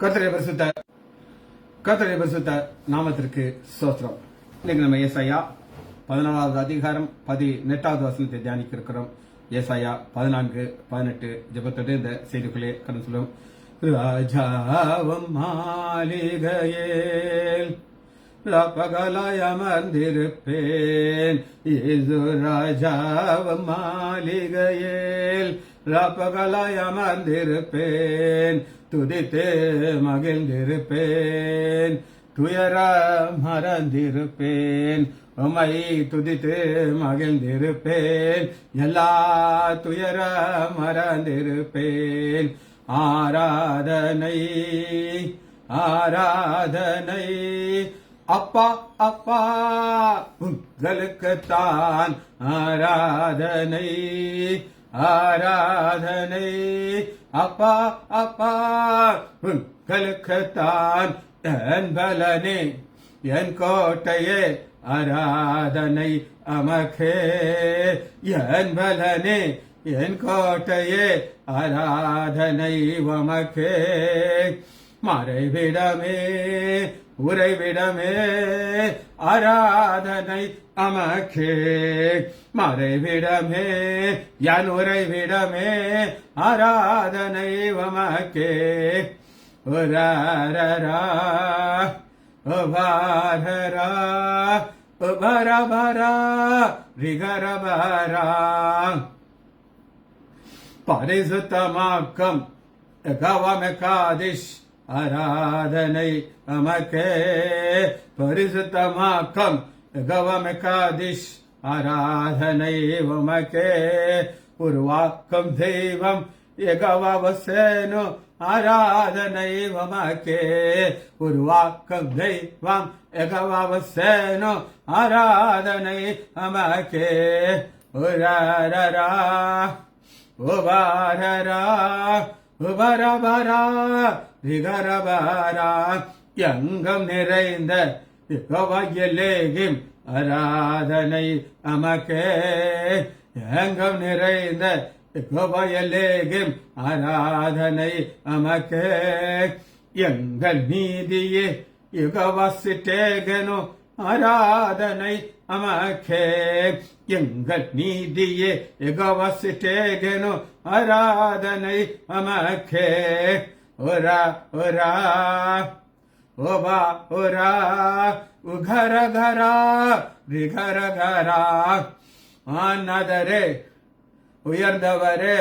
கர்த்தருடைய பரிசுத்த நாமத்திற்கு ஸ்தோத்திரம். இன்னைக்கு நம்ம ஏசாயா 14வது அதிகாரம் 18வது வசனத்தை தியானிக்க இருக்கிறோம். ஏசாயா 14-18 ஜெபத்தோடு இந்த செய்திக்குள்ளே கடந்து சொல்லுவோம். ராஜாவம் மாளிகையில் பகலாய் அமர்ந்திருப்பேன். இயேசு ராஜாவம் மாளிகையில் பகலாய் அமர்ந்திருப்பேன். துதித்து மகிழ்ந்திருப்பேன். துயர மறந்திருப்பேன். உம்மை துதித்து மகிழ்ந்திருப்பேன். எல்லா துயர மறந்திருப்பேன். ஆராதனை ஆராதனை அப்பா அப்பா உங்களுக்குத்தான் ஆராதனை ஆராதனை அப்பா அப்பா உங்களுக்குத்தான் என் பலனே என் கோட்டையே ஆராதனை அமக்கே. என் பலனே என் கோட்டையே ஆராதனை உமக்கே. மறைவிடமே உறைவிடமே ஆராதனை அமக்கே. மறைவிடமே என் உறைவிடமே ஆராதனை உமக்கே. உரரரா உபாரரா உபரபரா ரிகரபரா. பரிசுத்தமாக்கம் கவமகாதிஷ் ஆராதனை அமக்கே. பரிசுத்தமாக்கம் கவமகாதிஷ் ஆராதனை உமக்கே. உருவாக்கும் தெய்வம் எகவசேனு ஆராதனை உமக்கே. உருவாக்கும் தெய்வம் எகவசேனு ஆராதனை உமக்கே. உரரரா உபாரரா உபரபரா ரிகரபரா. எங்கும் நிறைந்த யெகோவாயெலேகிம் ஆராதனை அமக்கே. எங்கும் நிறைந்த யெகோவாயெலேகிம் ஆராதனை அமக்கே. எங்கள் நீதியே யெகோவாசிட்டேகனு ஆராதனை அமக்கே. எங்கள் நீதியே யெகோவாசிட்டேகனு ஆராதனை அமக்கே. ஒரா ஒரா ஓபா ஒரா உகரகரா ரிகரகரா. ஆனதரே உயர்ந்தவரே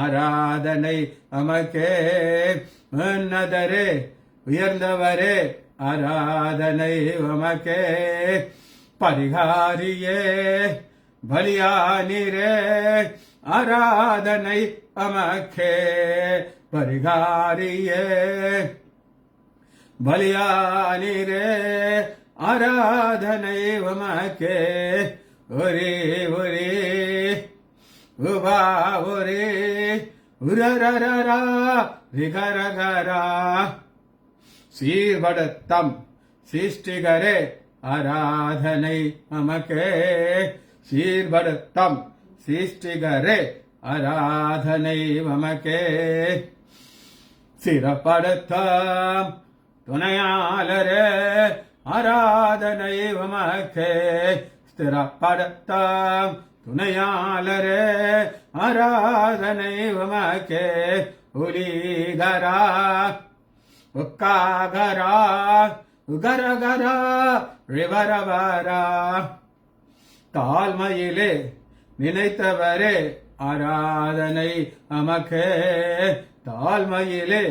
ஆராதனை அமக்கே. உன்னதரே உயர்ந்தவரே ஆராதனை உமக்கே. பரிகாரியே பலியானிரே ஆராதனை அமக்கே. பரிகாரியே பலியானிரே ஆராதனை உமக்கே. ஒரே ஒரே உபா ஒரே உரரரரா ரிகரகரா. சீர்படுத்தம் சிருஷ்டிகரே ஆராதனை அமக்கே. சீர்படுத்தம் சிருஷ்டிகரே ஆராதனை அமக்கே. சிறப்படுத்தம் துணையாளரே ஆராதனை உமக்கே. ஸ்திரப்படுத்தம் துணையாளரே ஆராதனை உமக்கே. உலீகரா உக்காகரா உகரகரா ரிவரவரா. தாழ்மையிலே நினைத்தவரே ஆராதனை அமக்கே. தாழ்மையிலே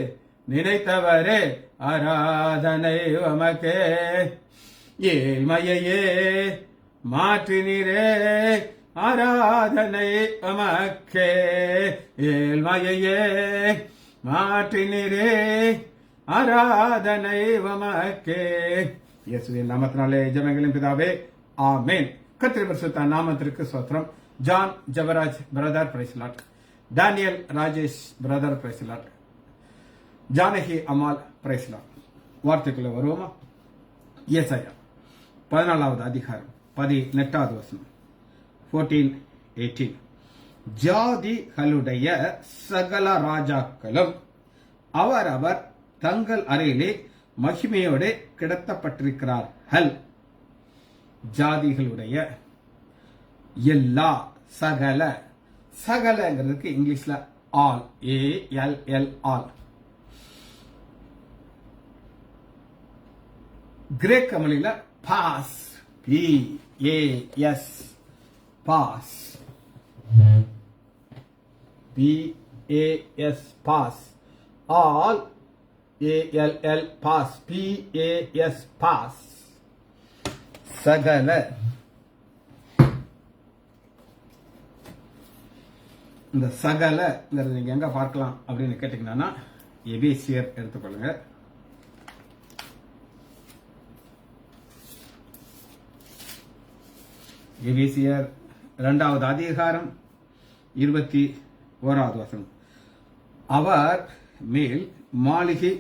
நினைத்தவரே ஆராதனை அமக்கே. ஏழ்மையையே மாற்றினரே ஆராதனை அமக்கே. ஏழ்மையையே மாற்றினரே ஆராதனை உமக்கே. இயேசுவின் நாமத்தினாலே ஜெபங்களின் பிதாவே, ஆமென். கர்த்தருடைய பரிசுத்த நாமத்திற்கு ஸ்தோத்திரம். John Jebaraj brother praise Lord. Daniel Rajesh brother praise Lord. Janaki Ammal praise Lord. வார்த்தைக்குள்ள வருவோமா? ஏசாயா 14வது அதிகாரம் 18வது வசனம் 14-18. ஜாதிகளுடைய சகல ராஜாக்களும் அவரவர் தங்கள் அறையிலே மகிமையோடு கிடத்தப்பட்டிருக்கிறார்கள். ஜாதிகளுடைய எல்லா சகல, சகலங்கிறதுக்கு இங்கிலீஷ்ல ஆல், ALL ஆல். கிரேக்க மொழியில பாஸ், PAS பாஸ், PAS பாஸ், ஆல் ALL பாஸ், PAS பாஸ், சகல. இந்த சகலங்கிறது நீங்க எங்க பார்க்கலாம் அப்படின்னு கேட்டீங்கன்னா எபேசியர் எடுத்துக்கொள்ளுங்க. எபேசியர் 2வது அதிகாரம் 21வது வசனம். அவர் மேல் மாளிகை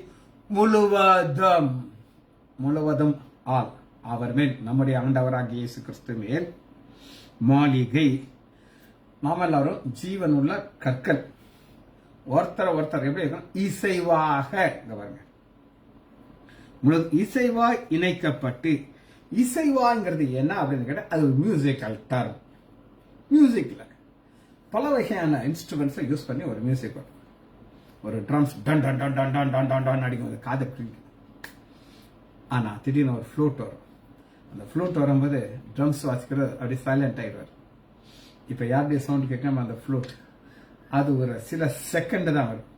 முழுவதும், முழுவதும் ஆல், அவர் மேல் நம்முடைய ஆண்டவராகிய இயேசு கிறிஸ்து மேல் மாளிகை. நாம எல்லாரும் ஜீவனுள்ள கற்கள். ஒருத்தர் ஒருத்தர் எப்படி இருக்கணும்? இசைவாக, பாருங்க, இசைவாய் இணைக்கப்பட்டு. இசைவாங்கிறது என்ன அப்படின்னு கேட்டா அது ஒரு மியூசிக்கல் டர்ம். மியூசிக்ல பல வகையான இன்ஸ்ட்ருமெண்ட்ஸை யூஸ் பண்ணி ஒரு மியூசிக் வரும். ஒரு drums done done done done done done done done அடிக்கும், காதை பிடிக்கும். ஆனா திடீர்னு ஒரு ஃப்ளூட் வரும். அந்த ஃப்ளூட் வரும்போது ட்ரம்ஸ் வாசிக்கிறது அப்படி சைலண்ட் ஆயிடுவார். இப்ப யாருடைய சவுண்ட் கேட்காம அந்த ஃப்ளூட் அது ஒரு சில செகண்ட் தான் வரும்.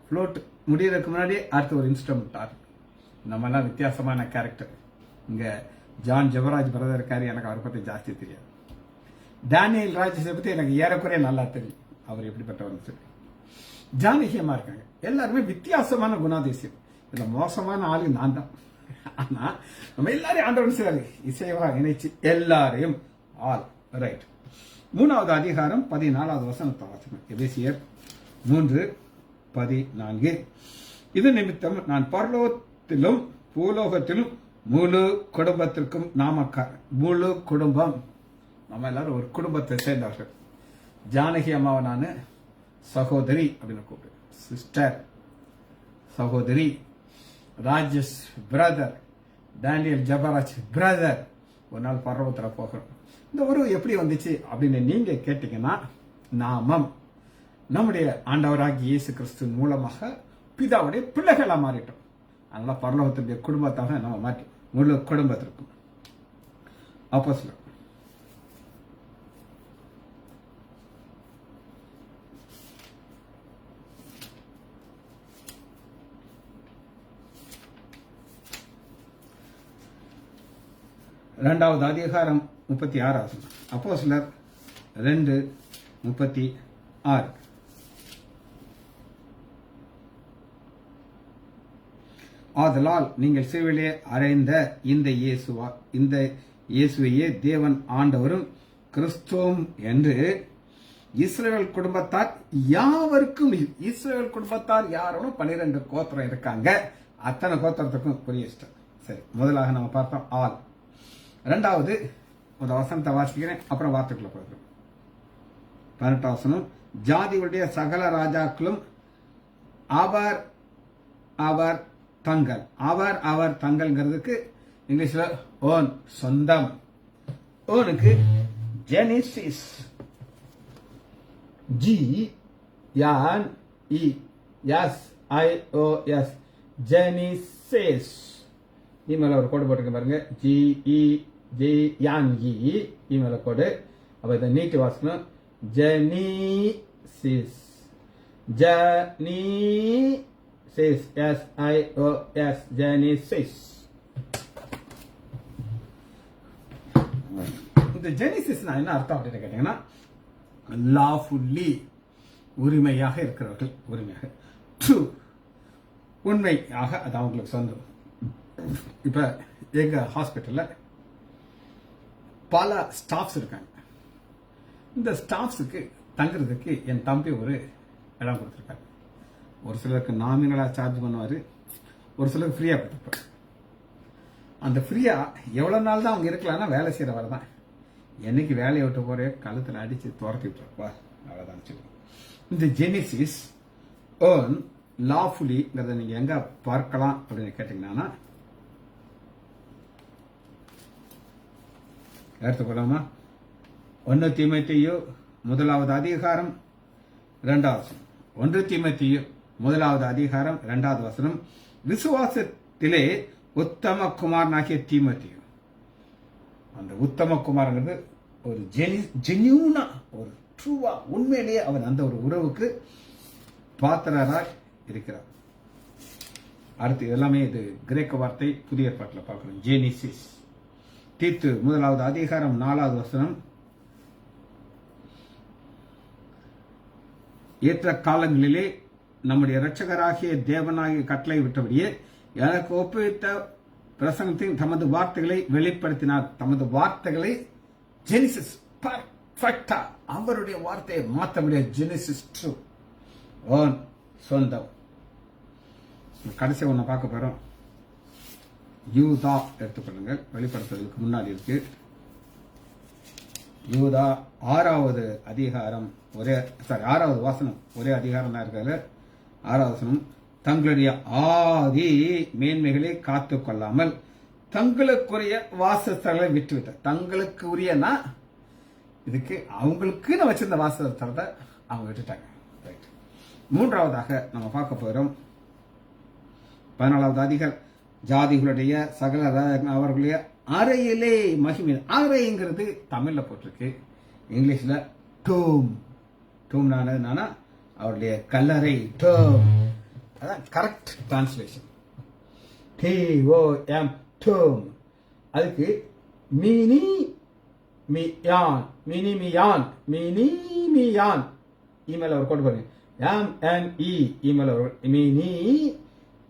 ஃப்ளூட் முடியறதுக்கு முன்னாடி அடுத்த ஒரு இன்ஸ்ட்ருமெண்ட் ஆகும். நம்ம எல்லாம் வித்தியாசமான கேரக்டர். இங்க ஜான் ஜெபராஜ் பிரதர் இருக்காரு, எனக்கு அவரை பத்தி ஜாஸ்தி தெரியாது. டேனியல் ராஜேஷை பத்தி எனக்கு ஏறக்குறைய நல்லா தெரியும், அவர் எப்படிப்பட்டவர் சொல்லி. ஜானகியமா இருக்காங்க, எல்லாருமே வித்தியாசமான குணாதிசயம். இதுல மோசமான ஆளு நான் தான். ஆனா நம்ம எல்லாரையும் ஆண்டவன் செய்வாரு, இசைவா இணைச்சு எல்லாரையும் ஆல். ரைட். 3வது அதிகாரம் 14வது வசனத்தை வாசிக்கணும். எபேசியர் 3:14. இது நிமித்தம் நான் பரலோகத்திலும் பூலோகத்திலும் முழு குடும்பத்திற்கும் முழு குடும்பம், நம்ம எல்லாரும் ஒரு குடும்பத்தை சேர்ந்தவர்கள். ஜானகி அம்மாவை நான் சகோதரி அப்படின்னு கூப்பிடுவேன், சிஸ்டர், சகோதரி. Rajesh brother, Daniel Jebaraj brother. ஒரு நாள் பரலோகத்தில் போகிறோம். இந்த உறவு எப்படி வந்துச்சு அப்படின்னு நீங்க கேட்டீங்கன்னா, நாமம் நம்முடைய ஆண்டவராகிய இயேசு கிறிஸ்து மூலமாக பிதாவுடைய பிள்ளைகளா மாறிட்டோம். அதனால பரலோகத்துடைய குடும்பத்தாக நம்ம மாற்றி முழு குடும்பத்திற்கும். அப்போஸ்தலர் 2வது அதிகாரம் 36. அப்போஸ்தலர் 2:36. ஆதலால் நீங்கள் சிலுவையிலே அறைந்த இந்த இயேசுவையே தேவன் ஆண்டவரும் கிறிஸ்துவும் என்று இஸ்ரவேல் குடும்பத்தார் யாவருக்கும். இஸ்ரவேல் குடும்பத்தார் யாரும் 12 கோத்திரம் இருக்காங்க. அத்தனை கோத்திரத்துக்கும் புரிய இஷ்டம். சரி, முதலாக நம்ம பார்த்தோம் ஆல். 2வது ஒரு வசனத்தை வாசிக்கிறேன், அப்புறம் வார்த்தைக்குள்ள போகிறோம். 18 வசனம். ஜாதிகளுடைய சகல ராஜாக்களும் அவர் அவர் தங்கள். அவர் அவர் தங்கள்ங்கிறதுக்கு இங்கிலீஷ்ல ஓன், சொந்தம். ஓனுக்கு ஜெனிசிஸ், GNESIS, ஜெனிசிஸ். இமெயில் ஒரு கோடு போட்டுருக்க பாருங்க, GEJNE இமெயில் கோடு. அப்ப இதை நீட்டி வாசனம், ஜெனிசிஸ், SIOS, ஜெனிசிஸ். இந்த ஜெனிசிஸ் என்ன அர்த்தம் அப்படின்னு கேட்டீங்கன்னா, லாஃபுல்லி, உரிமையாக இருக்கிறவர்கள், உரிமையாக, ட்ரூ, உண்மையாக, அது அவங்களுக்கு சொந்தம். இப்ப எங்க ஹாஸ்பிட்டல்ல பல ஸ்டாஃப்ஸ் இருக்காங்க. இந்த ஸ்டாஃப்ஸுக்கு தங்குறதுக்கு என் தம்பி ஒரு இடம் கொடுத்துருக்காரு. ஒரு சிலருக்கு நாமினலா சார்ஜ் பண்ணுவாரு, ஒரு சிலருக்கு ஃப்ரீயா கொடுத்துருப்பாரு. அந்த ஃப்ரீயா எவ்வளவு நாள் தான் அவங்க இருக்கலாம்னா வேலை செய்யறவர் தான். என்னைக்கு வேலையை விட்டு போற கழுத்துல அடிச்சு துரத்தி விட்டுருப்பா, அவ்வளவுதான். இந்த ஜெனிசிஸ், ஓன், லாஃபுலிங்கிறத நீங்க எங்க பார்க்கலாம் அப்படின்னு கேட்டீங்கன்னா எடுத்துக்கொள்ளாமா 1 தீமோத்தேயு 1வது அதிகாரம் 2வது வசனம். 1 தீமோத்தேயு 1வது அதிகாரம் 2வது வசனம். விசுவாசத்திலே உத்தம குமாரனாகிய தீமோத்தேயு. அந்த உத்தம குமாரங்கிறது ஒரு ஜென்யூனா, ஒரு ட்ரூவா, உண்மையிலேயே அவன் அந்த ஒரு உறவுக்கு பாத்திரராய் இருக்கிறார். அடுத்து எல்லாமே இது கிரேக்க வார்த்தை, புதிய ஏற்பாட்டில் பார்க்கணும். ஜெனிசிஸ். தீத்து 1வது அதிகாரம் 4வது வசனம். ஏற்ற காலங்களிலே நம்முடைய இரட்சகராகிய தேவனாகிய கட்டளை விட்டபடியே எனக்கு ஒப்புவித்த பிரசங்கத்தின் தமது வார்த்தைகளை வெளிப்படுத்தினார். தமது வார்த்தைகளை ஜெனிசிஸ் பர்ஃபெக்டா, அவருடைய வார்த்தையை மாற்ற முடியாது. ஜெனிசிஸ் ட்ரூ, ஓன், சொந்தம். கடைசி ஒண்ணு பார்க்க போறோம். யூதா எடுத்துக்கொள்ளுங்க. வெளிப்படுத்துவதற்கு முன்னாடி இருக்கு. யூதா 6வது அதிகாரம் 6வது வசனம், ஒரே அதிகாரம் தான் இருக்காரு. 6வது வசனம். தங்களுடைய ஆதி மேன்மைகளை காத்து கொள்ளாமல் தங்களுக்குரிய வாசஸ்தலங்களை விட்டுவிட்டார். தங்களுக்கு உரியனா இதுக்கு அவங்களுக்குன்னு வச்சிருந்த வாசஸ்தலத்தை அவங்க விட்டுட்டாங்க. ரைட். 3வதாக நம்ம பார்க்க போறோம் 14வது அதிகாரம். ஜாதிகளுடைய சகல அவர்களுடைய அறையிலே மகிமை. அறைங்கிறது தமிழ்ல போட்டிருக்கு, இங்கிலீஷ்ல டோம். டோம்னா அவருடைய கல்லறை. டோம் அதான் கரெக்ட் டிரான்ஸ்லேஷன். TOM டோம். அதுக்கு மினி மியான், இமெயில் அவர் கொண்டு போறீங்க. MNE இமெயில் அவர் மினி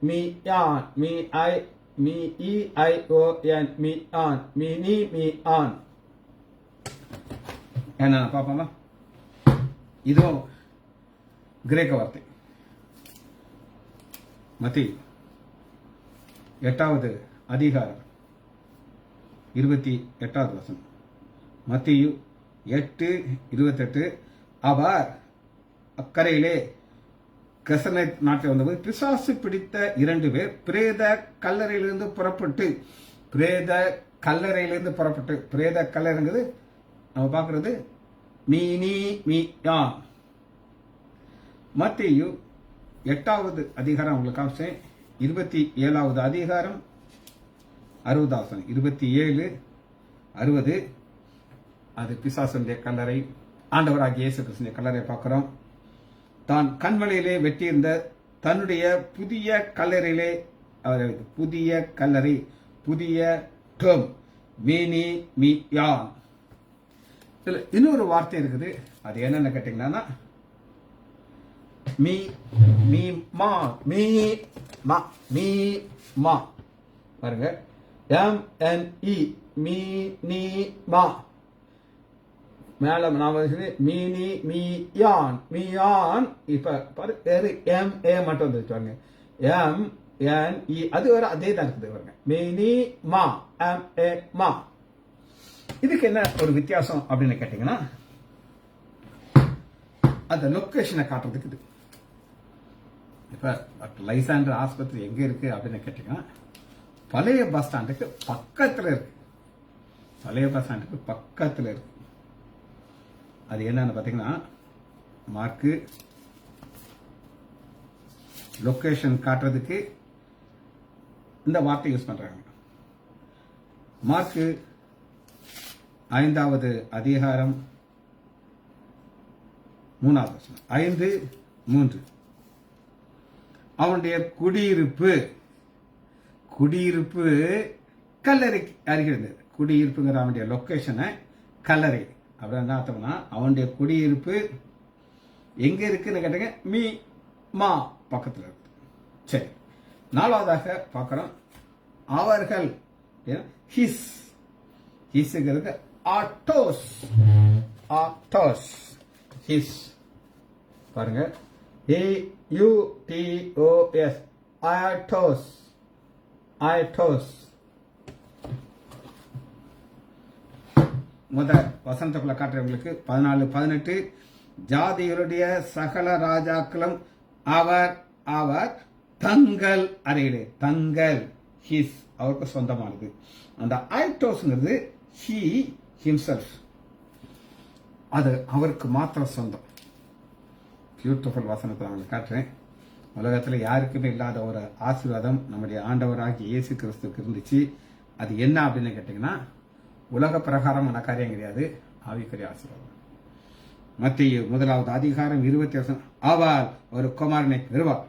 மியான், MEION மியான், மினி மியான். என்ன பாப்போமா? இதுவும் கிரேக்க வார்த்தை. மத்தேயு 8வது அதிகாரம் 28வது வசனம். மத்தேயு 8:28. அவர் அக்கறையிலே கெசனேத் நாட்டில் வந்தபோது பிசாசு பிடித்த 2 பேர் பிரேத கல்லறையிலிருந்து புறப்பட்டு, பிரேத கல்லறைங்கிறது நம்ம பார்க்கிறது மீனி மியான். மத்தேயு 8வது அதிகாரம் உங்களுக்கு காமிச்சேன். 27வது அதிகாரம் 60வது வசனம். 27, 60 அது பிசாசுடைய கல்லறை. ஆண்டவராகிய இயேசு கிறிஸ்துவின் கல்லறை பார்க்கிறோம். தான் கண்மலையிலே வெட்டியிருந்த தன்னுடைய புதிய கல்லறையிலே அவர்களுக்கு புதிய கல்லறை, புதிய டோம், மீனி மியான். இன்னொரு வார்த்தை இருக்குது. அது என்னன்னு கேட்டீங்கன்னா மீ மீ மா மீ மா மீ மா பாருங்க. MNE மீ நீ மா. மேல நாம மீனி மியான், மியான். இப்ப பாரு MA மட்டும் வந்துருச்சு பாருங்க. MNE அது வர அதே தான் இருக்குது பாருங்க. மீனி மா, MA மா. இதுக்கு என்ன ஒரு வித்தியாசம் அப்படின்னு கேட்டீங்கன்னா அந்த லொகேஷனை காட்டுறதுக்கு இது. இப்ப லைசாண்டர் ஆஸ்பத்திரி எங்க இருக்கு அப்படின்னு கேட்டீங்கன்னா பழைய பஸ் ஸ்டாண்டுக்கு பக்கத்துல இருக்கு. பழைய பஸ் ஸ்டாண்டுக்கு பக்கத்துல இருக்கு. அது என்னன்னு பாத்தீங்கன்னா மார்க்கு லொகேஷன் காட்டுறதுக்கு இந்த வார்த்தை யூஸ் பண்றாங்க. மார்க்கு 5வது அதிகாரம் 3வது வசனம். 5:3. அவனுடைய குடியிருப்பு கல்லறைக்கு அருகில் இருந்தது. குடியிருப்புங்கிற அவனுடைய லொகேஷனை கல்லறை அப்படின்னு அர்த்தம்னா அவனுடைய குடியிருப்பு எங்க இருக்குன்னு கேட்டீங்க மீ மா பக்கத்தில் இருக்கு. சரி, 4வதாக பார்க்கிறோம். அவர்கள் ஹிஸ்ங்கிறது ஆட்டோஸ். ஹிஸ் பாருங்க. AUTOS ஆட்டோஸ். வசனத்துக்குள்ள காட்டுறவங்களுக்கு 14, 18. ஜாதிகளுடைய சகல ராஜாக்களும் அவர் அவர் தங்கள் அறையிலே, தங்கள் ஹிஸ் அவருக்கு சொந்தமானது. அந்த ஐட்டோஸ்ங்கிறது ஹி ஹிம்செல்ஃப், அது அவருக்கு மாத்திரம் சொந்தம். பியூட்டிஃபுல் வசனத்தை நான் காட்டுறேன். உலகத்தில் யாருக்குமே இல்லாத ஒரு ஆசீர்வாதம் நம்முடைய ஆண்டவராகிய இயேசு கிறிஸ்துவுக்கு இருந்துச்சு. அது என்ன அப்படின்னு கேட்டீங்கன்னா, உலக பிரகாரமான காரியம் கிடையாது, ஆவிக்குரிய ஆசீர்வாதம். மத்திய 1:20 அவர் ஒரு குமாரனை பெறுவார்,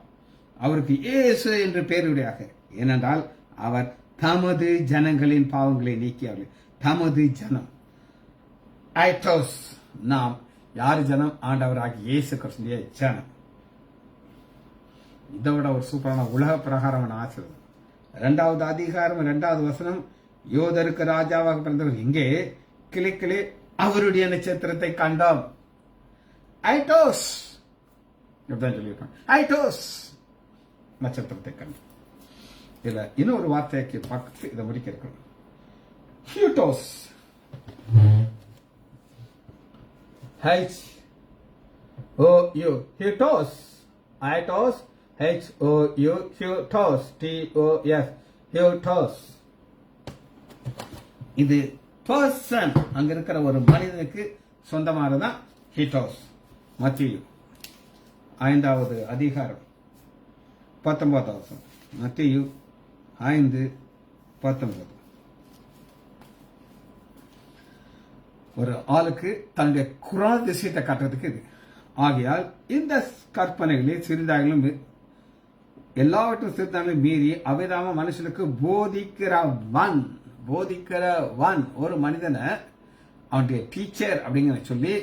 அவருக்கு இயேசு என்று பெயருடையாக, ஏனென்றால் அவர் தமது ஜனங்களின் பாவங்களை நீக்கியவர்கள். தமது ஜனம் ஐட்டோஸ், நாம் யாரு ஜனம்? ஆண்டவராகிய இயேசு கிறிஸ்துவின் ஜனம். இதை விட ஒரு சூப்பரான உலக பிரகாரமான ஆசீர்வாதம். 2:2 யோதருக்கு ராஜாவாக பிறந்தவர் எங்கே? கிளிக்கிளி அவருடைய நட்சத்திரத்தை கண்டோம். ஐட்டோஸ் சொல்லியிருப்பாங்க, ஐட்டோஸ் நட்சத்திரத்தை கண்டோம். இதுல இன்னொரு வார்த்தைக்கு பக்கத்து இதை முடிக்க இருக்கணும். ஹியூட்டோஸ், H-O-U, Hutos, Itos, H-O-U, Hutos, T-O-S, Hutos. இது பர்சன், அங்க இருக்கிற ஒரு மனிதனுக்கு சொந்தமானதான் ஹிட்டோஸ். மத்திய 5:19 மத்திய 5:19. ஒரு ஆளுக்கு தன்னுடைய குணாதிசயத்தை காட்டுறதுக்கு இது. ஆகையால் இந்த கற்பனைகளே சிறிதாகிலும் எல்லாவற்றும் சிறிதாகிலும் மீறி அவைதாம மனுஷனுக்கு போதிக்கிறவன் ஒரு மனிதனை அவனுடைய டீச்சர் அப்படிங்கிற சொல்லி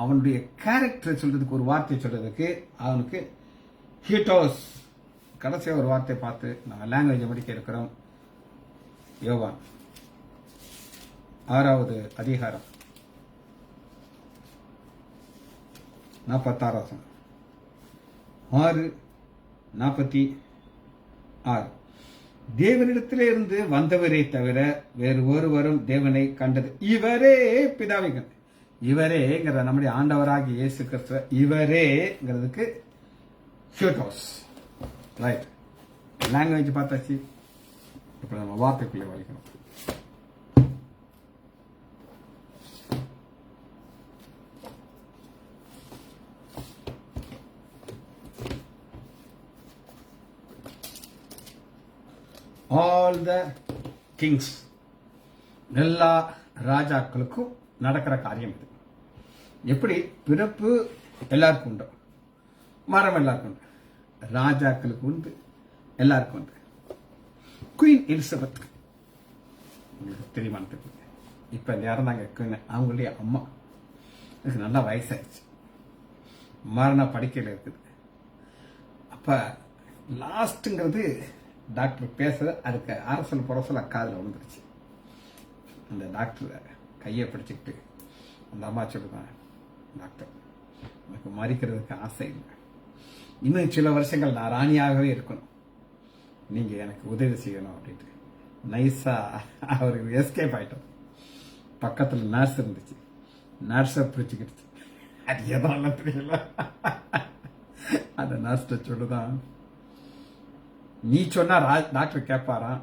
அவனுடைய கேரக்டர் சொல்றதுக்கு ஒரு வார்த்தை சொல்றதுக்கு அவனுக்கு ஹிட்டோஸ். கடைசியாக ஒரு வார்த்தை பார்த்து நாங்கள் லாங்குவேஜை படிக்க இருக்கிறோம். யோவான் 6:46 6:46 தேவனிடத்திலே இருந்து வந்தவரே தவிர வேறு ஒருவரும் தேவனை கண்டது இவரே பிதாவை கண்டு. இவரேங்கிற நம்முடைய ஆண்டவராகிய இயேசு கிறிஸ்து, இவரேங்கிறதுக்கு ஹியூட்டோஸ். ரைட், லாங்குவேஜ் பார்த்தாச்சு. இப்ப நம்ம வார்த்தைக்குள்ளே வலிக்கணும். ஆல் த கிங்ஸ், எல்லா ராஜாக்களுக்கும் நடக்கிற காரியம் இது. எப்படி பிறப்பு எல்லாருக்கும் உண்டு, மரம் எல்லாருக்கும் உண்டு, ராஜாக்களுக்கு உண்டு, எல்லாருக்கும் உண்டு. குயின் எலிசபெத் உங்களுக்கு தெரியுமா? இப்ப இறந்தாங்க குயின், அவங்களுடைய அம்மா. எனக்கு நல்லா வயசாயிடுச்சு, மரண படுக்கையில் இருக்குது. அப்ப லாஸ்ட்ங்கிறது டாக்டர் பேசுறது, அதுக்கு அரசல் புரசல காதில் விழுந்துருச்சு. அந்த டாக்டர் கையை பிடிச்சிக்கிட்டு அந்த அம்மா சொல்லுதான், டாக்டர் எனக்கு மறிக்கிறதுக்கு ஆசை இல்லை, இன்னும் சில வருஷங்கள் நான் ராணியாகவே இருக்கணும், நீங்க எனக்கு உதவி செய்யணும் அப்படின்ட்டு நைஸா அவருக்கு எஸ்கேப் ஆயிட்டோம். பக்கத்துல நர்ஸ் இருந்துச்சு, நர்ஸை பிடிச்சிக்கிடுச்சு. அது எதனால தெரியல. அந்த நர்ஸ்ட சொல்லுதான், நீ சொன்னா டாக்டர் கேட்பாராம்,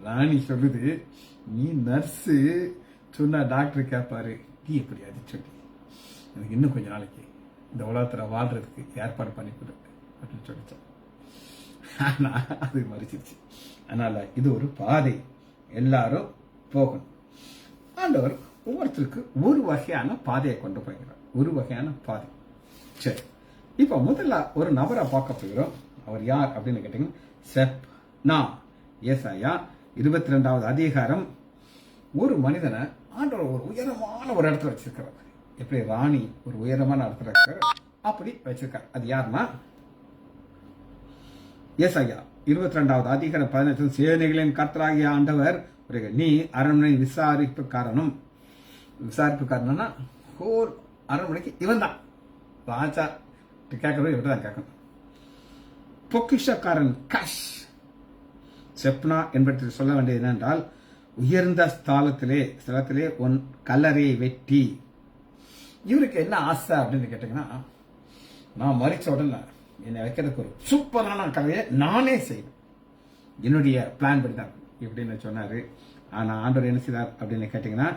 ராணி சொல்லுது நீ நர்ஸு சொன்னா டாக்டர் கேட்பாரு, நீ எப்படி அது சொல்லி எனக்கு இன்னும் கொஞ்ச நாளைக்கு இந்த உலகத்துல வாழ்றதுக்கு ஏற்பாடு பண்ணி கொடு அப்படின்னு சொல்லிச்சோம். ஆனா அது மறிச்சிருச்சு. அதனால இது ஒரு பாதை, எல்லாரும் போகணும். ஆண்டவர் ஒவ்வொருத்தருக்கு ஒரு வகையான பாதையை கொண்டு போய்கிறார், ஒரு வகையான பாதை. சரி, இப்ப முதல்ல ஒரு நபரை பார்க்க போகிறோம். அவர் யார் அப்படின்னு கேட்டீங்கன்னா, செப்னா. ஏசாயா 22:. ஒரு மனிதனை ஆண்டவர் ஒரு உயரமான ஒரு இடத்துல வச்சிருக்கிறார். எப்படி ராணி ஒரு உயரமான இடத்துல இருக்கிறார், அப்படி வச்சிருக்கார். அது யாருன்னா ஏசாயா 22:18 சேனைகளின் கர்த்தராகிய ஆண்டவர், நீ அரண்மனை விசாரிப்புக்காரனா ஹோல் அரண்மனைக்கு இவன் தான் ராஜா கேட்கறது, இப்படிதான் கேட்கணும். பொக்கிஷக்காரன் கஷ். செப்னா என்பதை சொல்ல வேண்டியது என்னென்றால், உயர்ந்த ஸ்தலத்திலே உன் கல்லறையை வெட்டி. இவருக்கு என்ன ஆசை அப்படின்னு கேட்டீங்கன்னா, நான் மறிச்ச உடனே என்னை வைக்கிறதுக்கு ஒரு சூப்பரான கதையை நானே செய்வேன், என்னுடைய பிளான் படி தான் இப்படின்னு சொன்னாரு. ஆனா ஆண்டவர் என்ன செய்தார் அப்படின்னு கேட்டீங்கன்னா,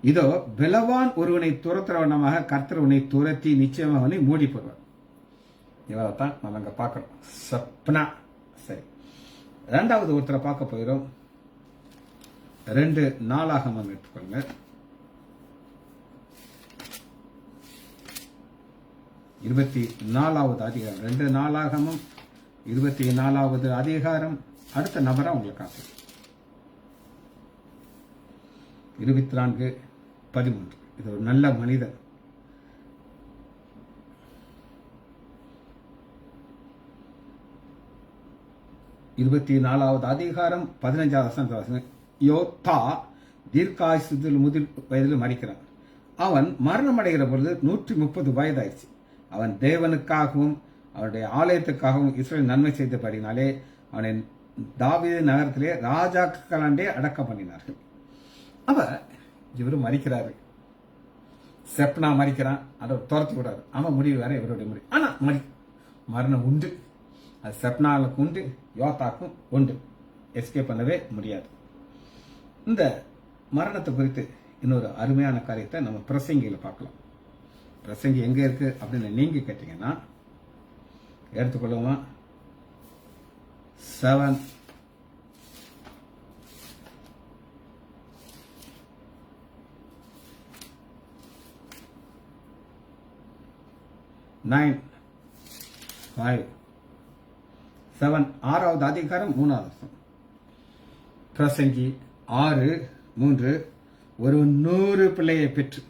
இதோ பலவான் ஒருவனை துரத்துறவனமாக கர்த்தர் உன்னை துரத்தி நிச்சயமாக அவனை மூடி போடுவார். இவரைத்தான் நம்ம அங்க பார்க்கிறோம், சப்னா. சரி, இரண்டாவது ஒருத்தரை பார்க்க போயிடும். 2 நாளாகமம் எடுத்துக்கொள்ளுங்க. 24வது அதிகாரம், 2 நாளாகமம் 24வது அதிகாரம். அடுத்த நபரா உங்களுக்கு காட்டு 24:13. இது ஒரு நல்ல மனிதன். இருபத்தி 4வது அதிகாரம் 15வது வசனம். யோத்தா தீர்க்காயுசில் முதிர் வயதில் மறிக்கிறான். அவன் மரணம் அடைகிற பொழுது 130 வயதாயிடுச்சு. அவன் தேவனுக்காகவும் அவனுடைய ஆலயத்துக்காகவும் இஸ்ரேல் நன்மை செய்தபடினாலே அவனை தாவீது நகரத்திலே ராஜாக்களாண்டே அடக்கம் பண்ணினார்கள். இவரு மறிக்கிறாரு, செப்னா மறிக்கிறான், அதை துரத்தி விடாரு. அவன் முடிவு வேற, இவருடைய முடிவு. ஆனா மரணம் உண்டு, அது செப்னாவுக்கு உண்டு, யோத்தாக்கும் உண்டு, எஸ்கேப் பண்ணவே முடியாது. இந்த மரணத்தை குறித்து இன்னொரு அருமையான காரியத்தை நம்ம பிரசங்கியில பார்க்கலாம். பிரசங்கி எங்க இருக்கு அப்படின்னு நீங்க கேட்டீங்கன்னா, எடுத்துக்கொள்ளுமா 7 9 5 7 6வது அதிகாரம் 3வது வசனம். பிரசங்கி 6:3. ஒரு 100 பிள்ளையை பெற்று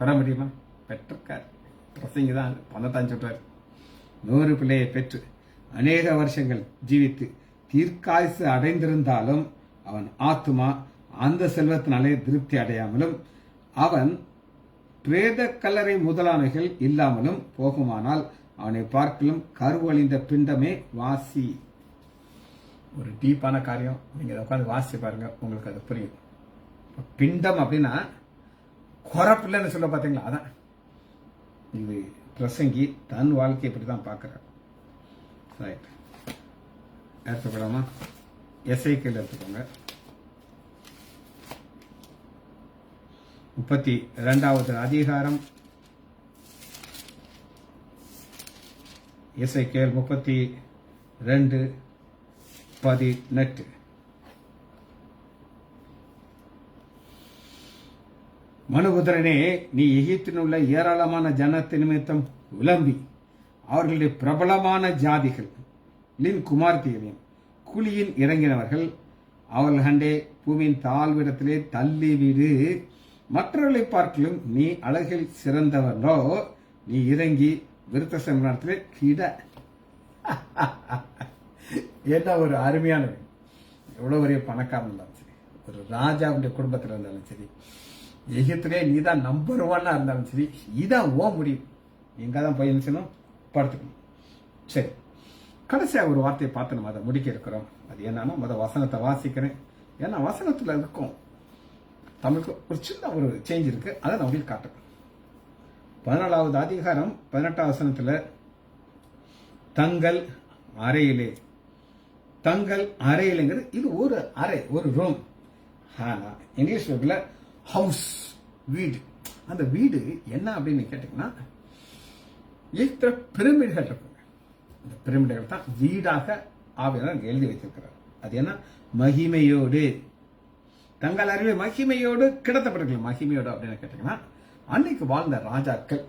வர முடியுமா? பெற்றிருக்காரு. பிரசங்கி தான் பணத்தான் சொல்றாரு. 100 பிள்ளையை பெற்று அநேக வருஷங்கள் ஜீவித்து தீர்க்காயுசு அடைந்திருந்தாலும் அவன் ஆத்துமா அந்த செல்வத்தினாலே திருப்தி அடையாமலும் அவன் பிரேத கல்லறை முதலானவைகள் இல்லாமலும் போகுமானால் அவனை பார்க்கலும் கருவழிந்த பிண்டமே வாசி. ஒரு டீப்பான காரியம், நீங்க உட்காந்து வாசி பாருங்க, உங்களுக்கு அது புரியும். பிண்டம் அப்படின்னா குறப்பில்லைன்னு சொல்ல பாத்தீங்களா, அதான் இது பிரசங்கி தன் வாழ்க்கையை இப்படிதான் பார்க்கிறார். ரைட், எடுத்துக்கலாமா? எஸ்ஐகேல எடுத்துக்கோங்க. 32வது அதிகாரம். எஸ்ஐகேல் 32:18. மனுபுத்திரனே, நீ எகிப்தில் உள்ள ஏராளமான ஜனத்து நிமித்தம் உலம்பி அவர்களுடைய பிரபலமான ஜாதிகள் குமார்த்திகளையும் குழியில் இறங்கினவர்கள் அவர்கள் கண்டே பூமியின் தாழ்விடத்திலே தள்ளிவிடு. மற்றவர்களை பார்க்கலும் நீ அழகில் சிறந்தவனோ, நீ இறங்கி விருத்த சங்கத்திலே கிட. என்ன ஒரு அருமையான, எவ்வளவு பெரிய பணக்காரன் இருந்தாலும் சரி, ஒரு ராஜாவுடைய குடும்பத்தில் இருந்தாலும் சரி, எகிப்திலே நீதான் நம்பர் 1 இருந்தாலும் சரி, இதான் ஓ முடியும். எங்க தான் போய் நினைச்சணும், படுத்துக்கணும். சரி, கடைசியாக ஒரு வார்த்தையை பார்த்து நம்ம அதை முடிக்க இருக்கிறோம். அது என்னன்னா, வசனத்தை வாசிக்கிறேன். ஏன்னா வசனத்துல இருக்கும் தமிழுக்கு ஒரு சின்ன ஒரு சேஞ்ச் இருக்கு, அதை நான் உங்களுக்கு காட்டுறேன். 14வது அதிகாரம் 18வது வசனத்துல தங்கள் அறையிலே, தங்கள் அறையிலேங்கிறது இது ஒரு அறை, ஒரு ரூம். இங்கிலீஷ் வேர்ட்ல ஹவுஸ், வீடு. அந்த வீடு என்ன அப்படின்னு கேட்டீங்கன்னா, இத்தனை பிரமிடுகள் இருக்குங்க. இந்த பிரமிடுகள் தான் வீடாக ஆவியானவர் எழுதி வைத்திருக்கிறார். அது என்ன? மகிமையோடு, தங்கள் அறிவை மகிமையோடு கிடத்தப்பட்டிருக்கலாம். மகிமையோடு அப்படின்னு கேட்டீங்கன்னா, அன்னைக்கு வாழ்ந்த ராஜாக்கள்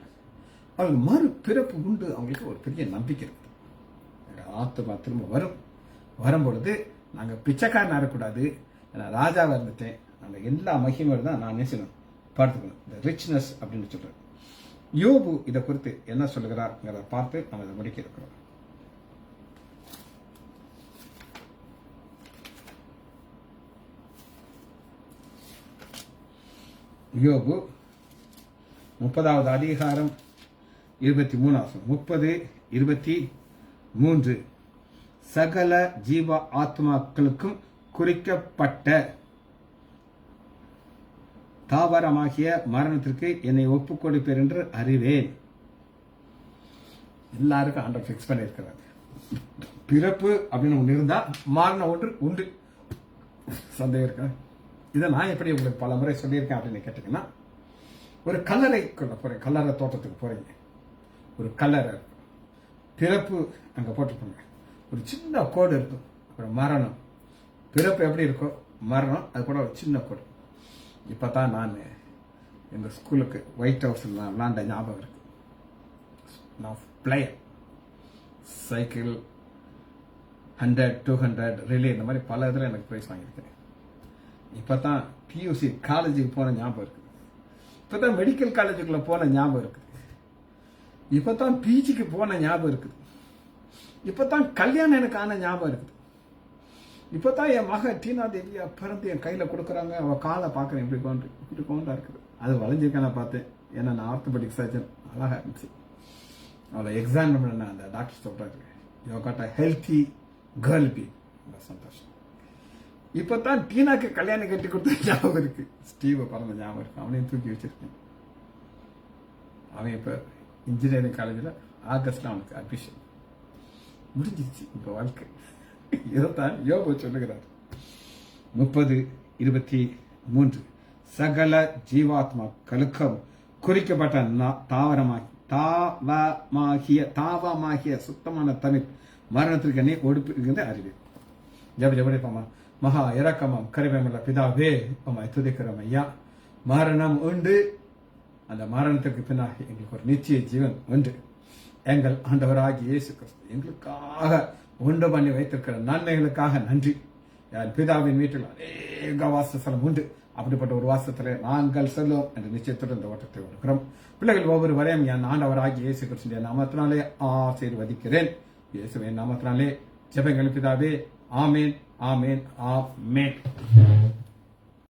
அவங்க மறு பிறப்பு உண்டு, அவங்களுக்கு ஒரு பெரிய நம்பிக்கை இருக்குது. ஆத்மா திரும்ப வரும்பொழுது நாங்க பிச்சைக்காரன் இருக்கக்கூடாது, ராஜாவா இருந்துட்டேன், அந்த எல்லா மகிமையோடு தான் நான் நேசணும் பார்த்துக்கணும். இந்த ரிச்னஸ் அப்படின்னு சொல்றேன். யோபு இதை குறித்து என்ன சொல்லுகிறார் பார்த்து நம்ம இதை முடிக்க இருக்கிறோம். யோபு 30வது அதிகாரம் 23. 30:23. சகல ஜீவ ஆத்மாக்களுக்கும் குறிக்கப்பட்ட தாவரமாகிய மரணத்திற்கு என்னை ஒப்புக் கொடுப்பேன் என்று அறிவேன். எல்லாருக்கும் ஆண்டவர் ஃபிக்ஸ் பண்ணியிருக்கிறார். பிறப்பு அப்படின்னு ஒன்று இருந்தா மாறின ஒன்று உண்டு. சந்தேகம் இருக்கா? இதை நான் எப்படி உங்களுக்கு பல முறை சொல்லியிருக்கேன் அப்படின்னு கேட்டீங்கன்னா, ஒரு கல்லறைக்குள்ள போறேன், கல்லறை தோட்டத்துக்கு போறீங்க, ஒரு கல்லறை பிறப்பு அங்க போட்டுக்கோங்க, ஒரு சின்ன கோடு இருக்கும், அப்புறம் மரணம். பிறப்பு எப்படி இருக்கும், மரணம், அது கூட ஒரு சின்ன கோடு. இப்பதான் நான் எங்க ஸ்கூலுக்கு ஒயிட் ஹவுஸ் விளாண்ட ஞாபகம் இருக்கு. நான் பிளேயர், சைக்கிள் 100, 200 ரிலே இந்த மாதிரி பல இதில் எனக்கு ப்ரைஸ் வாங்கியிருக்கேன். இப்பதான் பியூசி காலேஜுக்கு போன ஞாபகம் இருக்கு. இப்பதான் மெடிக்கல் காலேஜுக்குள்ள போன ஞாபகம் இருக்குது. இப்பதான் பிஜிக்கு போன ஞாபகம் இருக்குது. இப்பதான் கல்யாணம் எனக்கு ஆன ஞாபகம் இருக்குது. இப்பதான் என் மக டீனா தேவியா பிறந்து என் கையில கொடுக்குறாங்க. அவ காலை பார்க்கறேன், இப்படி கொண்டா இருக்குது. அது வளைஞ்சிருக்கான பார்த்தேன். ஏன்னா நான் ஆர்த்தோபெடிக் சர்ஜன். அழகா இருந்துச்சு. அவளை எக்ஸாம் பண்ண அந்த டாக்டர் சொல்றாரு, you got a healthy girl be. சந்தோஷம். இப்பதான் டீனாக்கு கல்யாணம் கட்டி கொடுத்த ஞாபகம் இருக்கு. ஸ்டீவ பிறந்த ஞாபகம் இருக்கு. அவனையும் தூக்கி வச்சிருக்கேன். அவன் இப்ப இன்ஜினியரிங் காலேஜில் ஆகஸ்ட்ல அவனுக்கு அட்மிஷன் முடிஞ்சிருச்சு. இப்ப வாழ்க்கை இதைத்தான் யோபு சொல்லுகிறார். 30:23 சகல ஜீவாத்மாக்களுக்கும் குறிக்கப்பட்ட தாவமாகிய சுத்தமான தமிழ் மரணத்திற்கு என்னை ஒடுப்புகின்ற அறிவு. ஜபடிப்பாமா, மகா இரக்கமாம் கரிமேமுள்ள பிதாவே உம்மை துதிக்கிறோம் ஐயா. மரணம் உண்டு, அந்த மரணத்திற்கு பின்னாக எங்களுக்கு ஒரு நிச்சய ஜீவன் உண்டு. எங்கள் ஆண்டவராகிய இயேசு கிறிஸ்து எங்களுக்காக உண்டு பண்ணி வைத்திருக்கிற நன்மைகளுக்காக நன்றி. என் பிதாவின் வீட்டில் அநேக வாசஸ்தலம் உண்டு. அப்படிப்பட்ட ஒரு வாசத்துல நாங்கள் செல்லும் என்ற நிச்சயத்துடன் இந்த ஓட்டத்தை வருகிறோம். பிள்ளைகள் ஒவ்வொரு வரையும் என் ஆண்டவராகிய இயேசு கிறிஸ்துவின் நாமத்தினாலே ஆசீர்வதிக்கிறேன். இயேசுவின் நாமத்தினாலே ஜெபங்கள் பிதாவே. ஆமேன், ஆமேன், ஆமேன்.